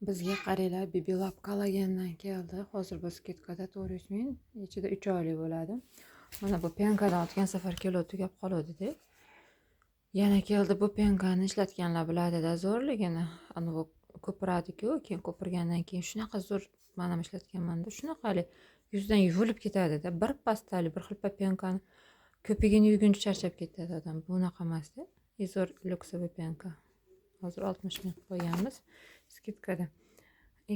Bizga qaranglar, Bibilab kollagendan keldi. Hozir bu skitkada 400 ming, ichida 3 oylik bo'ladi. Mana bu penkadan o'tgan safar kilo tugab qoluvdi-da. Yana keldi, bu penkani ishlatganlar biladi-da zo'rligini. Ana bu ko'piradi-ku, keyin ko'pirgandan keyin shunaqa zo'r men ham ishlatganman-da. Shunaqali yuzdan yuvilib ketadi-da. Bir pastali, bir xilpa penkani ko'pigini yuvguncha charchab ketadi odam. Bunaqa emas-da. Izor lyuksoviy penka. Hozir 60 ming qo'yganmiz skitkada.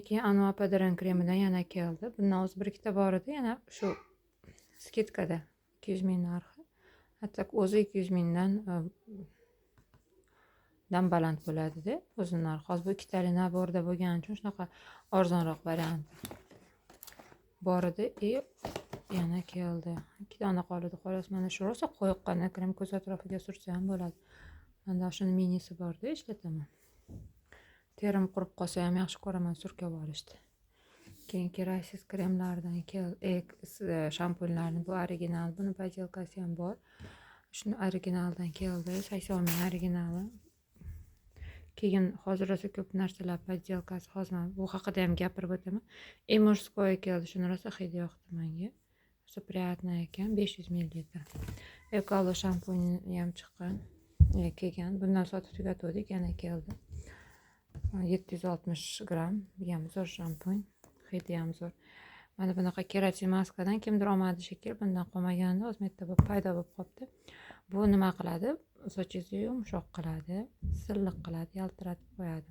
Keyin Anva Padaran kremidan yana keldi. Bundan o'zi bir ikkita bor edi, yana shu skitkada 200 ming narxi. Hatto o'zi 200 mingdan baland bo'ladi-da, o'zi narxi. Hozir bu ikkitali naborda bo'lgani uchun shunaqa arzonroq variant bor edi. Yana keldi. 2 dona qoldi, xolos. Mana shu rosa qo'yiqqan krem ko'z atrofiga sursa ham bo'ladi. Menda shuni minisi bor-da, ishlataman. Terim qurib qolsa ham yaxshi ko'raman surkab olishdi. Keyin kerasiz kremlardan shampunlarni bu original, buni podelkasi ham bor. Shuni originaldan keldi, 80 ming originali. Keyin hozir rosa ko'p narsalar podelkasi, hozir bu haqida ham gapirib o'taman. Murskoy keldi, shuni rosa hidi yoqdi menga. Rosa приятный ekan, 500 ml. Ekolo shampuni ham chiqqan, kelgan. Bundan sotib tugatdik, yana keldi. 760 gram, ham zo'r shampun, hidi ham zo'r. Mana bunaqa keratin maskadan kimdir olmadi shekilli, bundan qolmaganda o'zimda bu paydo bo'lib qolibdi. Bu nima qiladi? Sochingizni yumshoq qiladi, silliq qiladi, yaltiratib qo'yadi.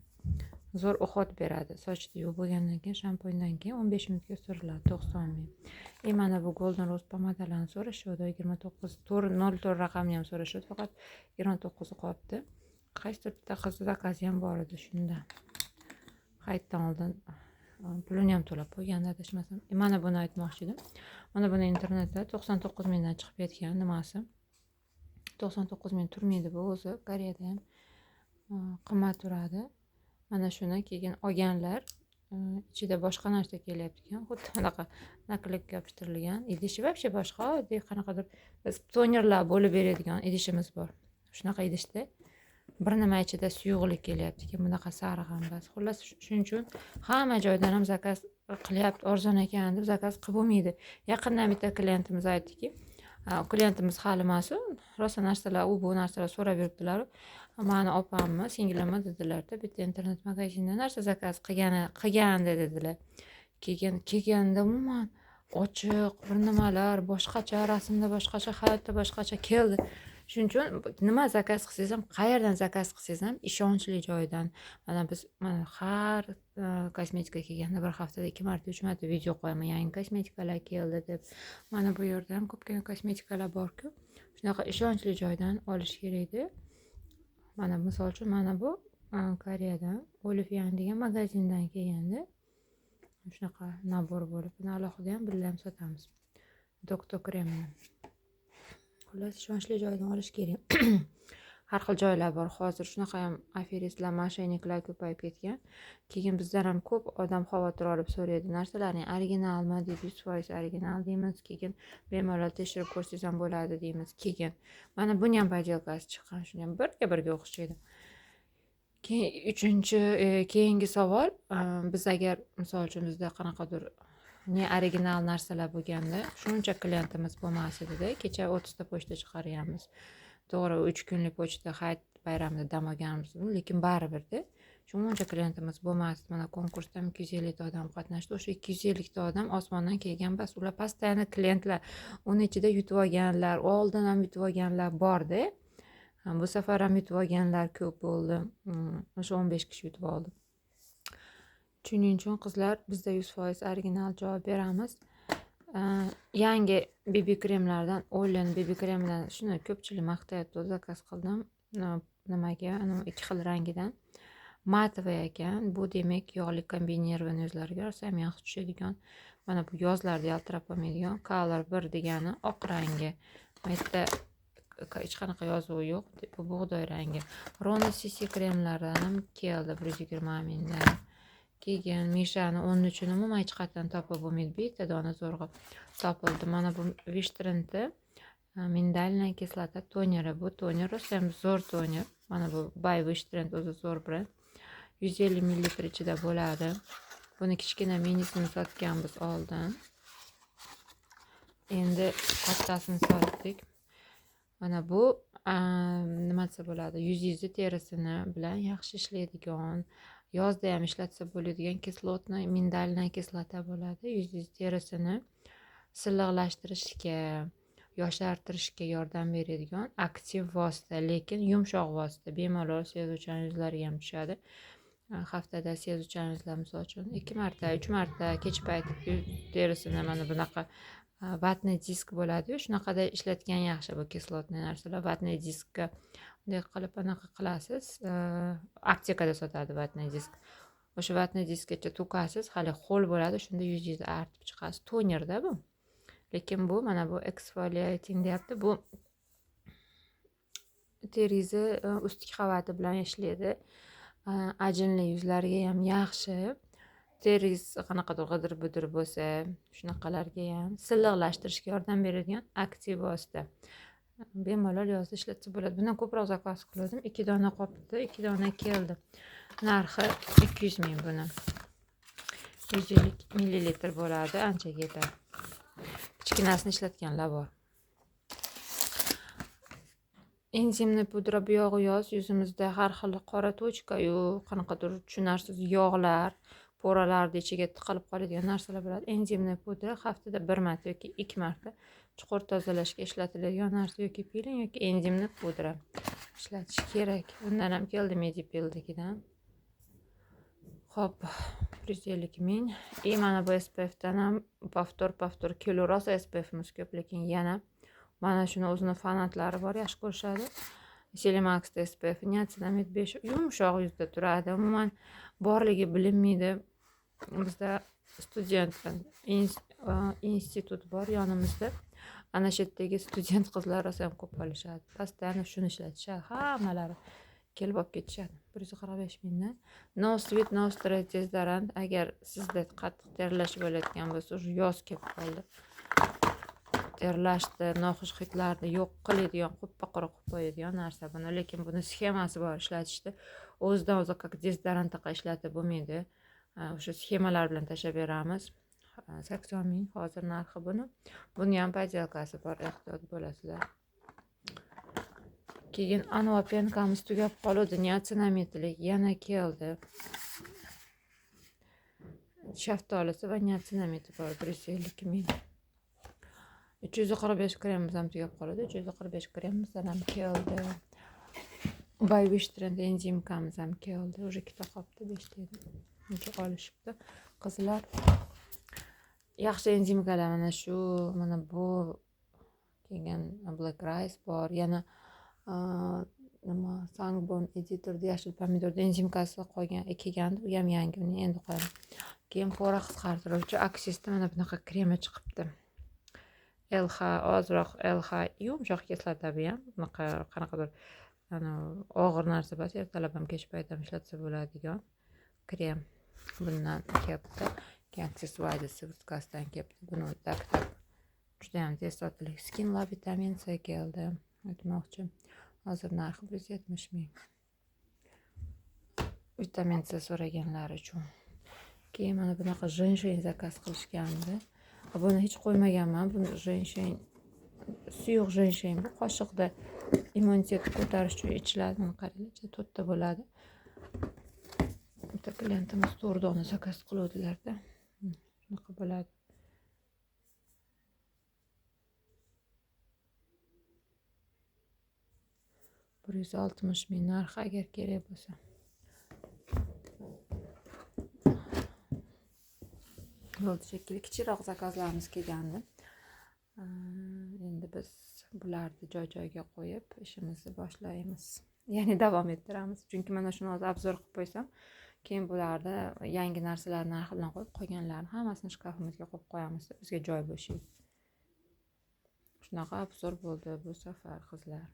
Zo'r uhod beradi. Sochni yuvib bo'lgandan keyin, shampundan keyin 15 minutga suriladi, 90 ming. Mana bu Golden Rose pomadalarni so'rashuvdi, 04 raqamni ham so'rashuvdi, faqat 29 qolibdi. Qaysidir bitta qizni zakazi ham bor edi shunda. Hayitdan oldin pulini ham to'lab qo'ygan adashmasam. Mana buni aytmoqchi edim. Mana buni internetda 99 mingdan chiqib ketgan nimasi. 99 ming turmaydi bu, o'zi Koreyada ham qimmat turadi. Mana shuni keyin olganlar, ichida boshqa narsa kelyapti ekan. Xuddi bunaqa nakleyka yopishtirilgan. Idishi вообще boshqa, oddiy qanaqadir biz tonerlar bo'lib beradigan idishimiz bor. Shunaqa idishda bir nima ichida suyuqlik kelyapti ekan, bunaqa sariq ham bas. Xullas, shuning uchun hamma joydan ham zakaz qilyapti, arzon ekan deb zakaz qilib bo'lmaydi. Yaqindan bitta klientimiz aytdiki, klientimiz hali emas, rosa narsalar, u bu narsalar so'rab yuribdilar. Mani opammi, singlimmi dedilar-da, bitta internet magazinda narsa zakaz qilgan dedilar. Kelganda umuman ochiq bir nimalar, boshqacha rasmda, boshqacha hayotda, boshqacha keldi. Shuning uchun nima zakaz qilsangiz ham, qayerdan zakaz qilsangiz ham ishonchli joydan. Mana biz har kosmetika kelganda bir haftada 2 marta, 3 marta video qo'yaman, yangi kosmetikalar keldi deb. Mana bu yerda ham ko'pgina kosmetikalar bor-ku, shunaqa ishonchli joydan olish kerak-da. Mana misol uchun, mana bu Koreyadan Olivian degan magazindan kelganda shunaqa nabor bo'lib, buni alohida ham birga ham sotamiz. Doktor kremini. Xullas, ishonchli joydan olish kerak. Har xil joylar bor. Hozir shunaqa ham aferistlar, moshenniklar ko'payib ketgan. Keyin bizdan ham ko'p odam xavotir olib so'raydi, narsalarning originalmi deb, 100% original deymiz. Keyin bemalol tekshirib ko'rsangiz ham bo'ladi deymiz. Keyin mana buni ham podelkasi chiqqan, shuni ham birga o'xshaydi. Keyin keyingi savol, biz agar misol uchun bizda qanaqadir original narsalar bo'lganda, shuncha klientimiz bo'lmas edi-da, kecha 30 ta pochta chiqarganmiz. To'g'ri, 3 kunlik pochta hayit bayramida dam olganmiz, lekin baribir-da, shuncha klientimiz bo'lmasdi. Mana konkursda 250 ta odam qatnashdi. O'sha 250 ta odam osmondan kelgan, bas ular postoyanno klientlar. Uning ichida yutib olganlar, oldin ham yutib olganlar bor-da. Bu safar ham yutib olganlar ko'p bo'ldi. O'sha 15 kishi yutib oldi. Shuning uchun qizlar, bizda 100% original javob beramiz. Yangi BB kremlardan, Olin BB kremidan shuni ko'pchilik maqtayapti, zakaz qildim. Nimaga? 2 xil rangidan. Matовый ekan. Bu demak yog'li kombinirованный yuzlarga rosa ham yaxshi tushadigan. Mana bu yozlarda yaltirab qolmaydigan. Color 1 degani oq rangi. Bu yerda hech qanaqa yozuvi yo'q. Bu bug'doy rangi. Rona CC kremlardan ham keldi 120 mingdan. Keyin Mishani 13 umuman hech qayerdan topib bo'lmaydi. Bitta dona zo'rg'a topildi. Mana bu Vishtrendni Mindalniy kislota toneri. Bu toner rosa ham zo'r toner. Mana bu By Vishtrend o'zi zo'r brend. 150 ml ichida bo'ladi. Buni kichkina minisini sotganmiz oldin. Endi kattasini sotdik. Mana bu nima desa bo'ladi? Yuzingizni terisini bilan yaxshi ishlaydigan, yozda ham ishlatsa bo'ladigan kislotniy mindalinay kislota bo'ladi. Yuzingiz terisini silliqlashtirishga, yoshartirishga yordam beradigan aktiv vosita, lekin yumshoq vosita. Bemalol sezuvchan yuzlarga ham tushadi. Haftada sezuvchan yuzlar misol uchun 2 marta, 3 marta kech payt terisini mana bunaqa vatniy disk bo'ladi-yu, shunaqada ishlatgan yaxshi bu kislotniy narsalar. Vatniy diskka bunday qilib anaqa qilasiz. Aptekada sotadi vatniy disk. O'sha vatniy diskgacha to'kasiz, hali ho'l bo'ladi, shunda yuzingizni artib chiqasiz. Tonerda bu. Lekin bu mana bu exfoliating deyapti. Bu teringizni ustki qavati bilan ishlaydi. Ajinli yuzlarga ham yaxshi. Teringiz qanaqadir g'idir-budir bo'lsa, shunaqalarga ham silliqlashtirishga yordam beradigan aktiv vosita. Bemalol yozda ishlatsa bo'ladi. Bundan ko'proq zakaz qildim. 2 dona qopda, 2 dona keldi. Narxi 200 ming buni. 150 ml bo'ladi, ancha ketadi. Kichkinasini ishlatganlar bor. Enzimli pudra buyog'i yoz yuzimizda har xil qora tochka-yu, qanaqadir tushunarsiz yog'lar, poralarni ichiga tiqilib qoladigan narsalar bo'ladi. Enzimli pudra haftada 1 marta yoki 2 marta chuqur tozalashga ishlatiladigan narsa, yoki piling yoki enzimli pudra ishlatish kerak. Bundan ham keldi Medipil'dagidan. Xo'p, 150 ming. Mana bu SPF'dan ham paftor kilo rosa SPF'imiz ko'p, lekin yana mana shuni o'zini fanatlari bor, yaxshi ko'rishadi. Selimax'da SPF niacinamid 5 yumshoq yuzda turadi. Umuman borligi bilinmaydi. Bizda student institut bor yonimizda. Ana shu yerdagi student qizlar rosa ham ko'p olishadi. Postoyanno shuni ishlatishadi. Hammalari kelib olib ketishadi. 145 mingdan. No Sweet No Stress dezodorant. Agar sizda qattiq terlash bo'layotgan bo'lsa, o'sha yoz kelib qoldi. Terlashni, noxush hidlarni yo'q qiladigan, quppa-qora qilib qo'yadigan narsa buni. Lekin buni sxemasi bor ishlatishda. O'zidan o'zi как dezodorantga ishlatib bo'lmaydi. O'sha sxemalar bilan tashlab beramiz. 80 ming hozir narxi buni. Buni ham podelkasi bor, ehtiyot bo'lasizlar. Keyin Anva penkamiz tugab qoldi, niacinamidlik yana keldi. Shaftolisi va niacinamidi bor, 150 ming. 345 gramimiz ham tugab qoldi. 345 grammimizdan ham keldi. Baby Strand enzimkamiz ham keldi. O'sha ikkita qopda 5 ta edi. Uncha olishibdi. Qizlar yaxshi enzimkalar mana shu, mana bu keyin Black Rice bor. Yana nima Sangbon editorda yashil pomidorda enzimkasi kelgandi. Bu ham yangi, uni endi qo'yaman. Keyin pora qisqartiruvchi Axisda mana bunaqa krema chiqibdi. LH ozroq LH yumshoq kislota bu ham. Bunaqa qanaqadir og'ir narsa emas, ertalab ham kech payt ham ishlatsa bo'ladigan krem. Bundan kelibdi. Aksessuarda sirtkasidan kelibdi. Buni taktab juda ham tez sotiladi. Skin Lab vitamin C keldi. Aytmoqchi. Hozir narxi 170 ming. Vitamin C so'raganlar uchun. Keyin mana bunaqa jenshen zakaz qilishgandi. Buni hech qo'ymaganman. Buni jenshen, suyuq jenshen bu qoshiqda immunitetni ko'tarish uchun ichiladi. Mana qaranglar, to'rtta bo'ladi. Bitta klientimiz 4 dona zakaz qiluvdilar-da. Shunaqa bo'ladi. $160 ming narxi agar kerak bo'lsa. Bo'ldi shekilli kichikroq zakazlarimiz kelgandi. Endi biz bularni joy-joyiga qo'yib ishimizni boshlaymiz. Ya'ni davom ettiramiz. Chunki mana shuni hozir obzor qilib qo'ysam, keyin bularni yangi narsalar narxi bilan qo'yib qolganlarni hammasini shkafimizga qo'yib qo'yamiz. Bizga joy bo'shaydi. Shunaqa obzor bo'ldi bu safar qizlar.